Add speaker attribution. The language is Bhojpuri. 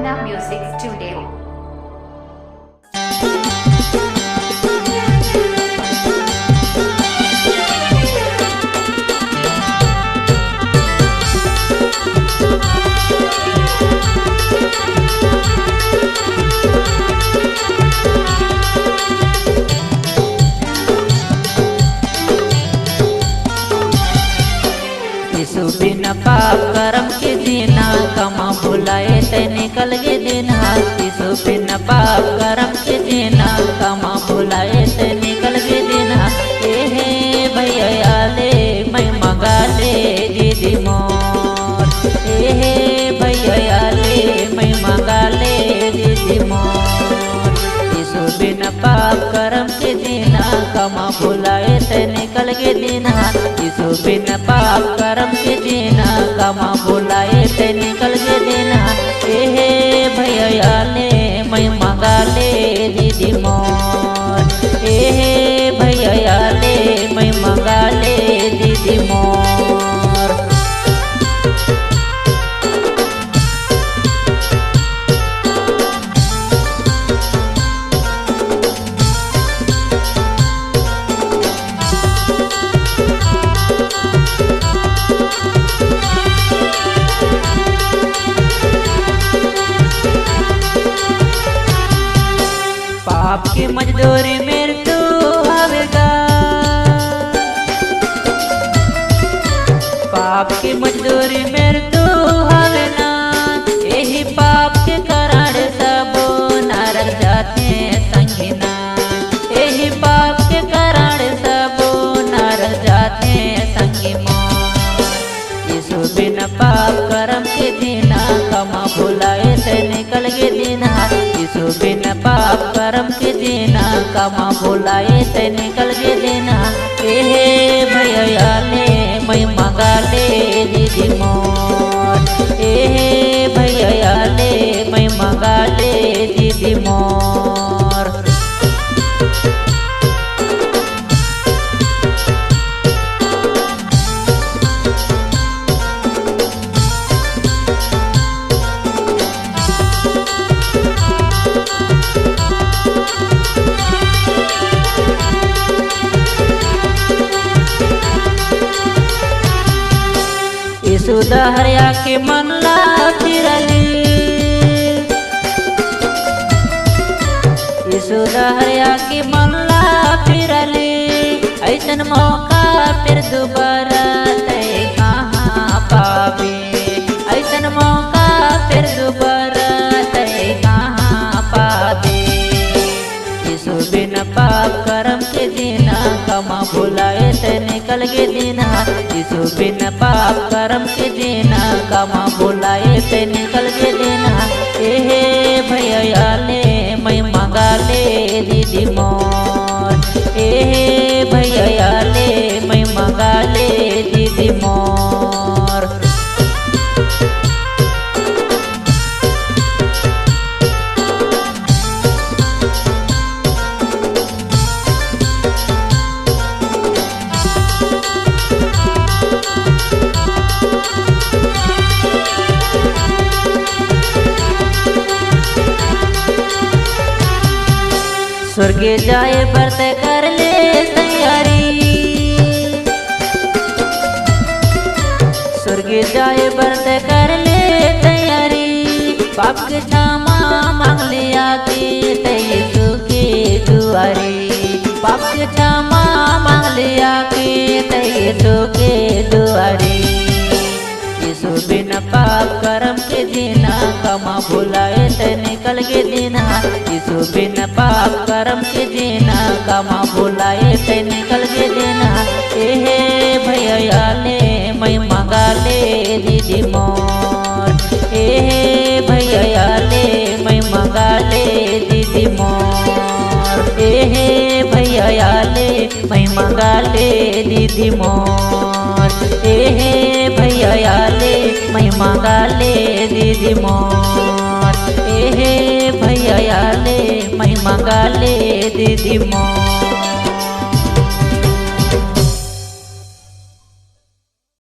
Speaker 1: Anna Music Studio.
Speaker 2: यीशु बिन पाप कर्म के दीना कमा भुलाए ते निकल गे दीना। यीशु बिन पाप कर्म के दीना कमा भुलाए ते निकल गे दीना। हे भैया ले मैं मंगा ले दीदी मोर। हे भैया ले मैं मंगा ले दीदी मोर। यीशु बिन पाप कर्म के दीना कमा भुलाए ते निकल गे दीना। यीशु बिन पाप कर्म के दीना कमा भुलाए ते निकल गे दीना। हे भैया ले मैं मंगा ले दीदी मोर। हे भैया ले मैं मंगा ले दीदी मोर। पाप की मजदूरी मेरे तू आवेगा। पाप की मजदूरी मेरे तू आवेना। यही पाप के कारण सब नरक जाते संगीना। यही पाप के कारण सब नरक जाते संगी मोर। यीशु बिन पाप कर्म के दीना कमा भुलाए ते निकल गे दीना। यीशु बिन पाप कर्म के दीना कमा भुलाए ते निकल गे दीना। हे भैया ले मैं मंगा ले दीदी मोर। हे भैया ले मैं मंगा ले दीदी मोर। यीशु दहरिया के मन ला फिरली। यीशु दहरिया के मन ला फिरली। ऐसन मौका फिर दोबारा ते कहाँ पावे। ऐसन मौका फिर दोबारा ते कहाँ पावे। यीशु बिन पाप कर्म के दीना कमा भुलाए ते निकल गे दीना। यीशु बिन पाप कर्म के दीना कमा भुलाए ते निकल गे दीना। हे भैया ले मैं मंगा ले दीदी मोर। हे भैया ले मैं मंगा ले दीदी मोर। स्वर्गे जाए व्रत कर ले तैयारी। स्वर्गे जाए व्रत कर ले तैयारी। पाप के क्षमा मांग लिया के यीशु के दुआरे। पाप के क्षमा मांग लिया के यीशु के दुआरे। यीशु बिन पाप कर्म के दीना कमा भुलाए ते निकल गे दीना। यीशु बिन पाप कर्म के दीना कमा भुलाए ते निकल गे दीना। हे भैया ले मैं मंगा ले दीदी मोर। हे भैया ले मैं मंगा ले दीदी मोर। हे भैया ले मैं मंगा ले दीदी मोर। हे भैया ले मैं मंगा ले दीदी मोर। हे भैया ले मैं मंगा ले दीदी मोर।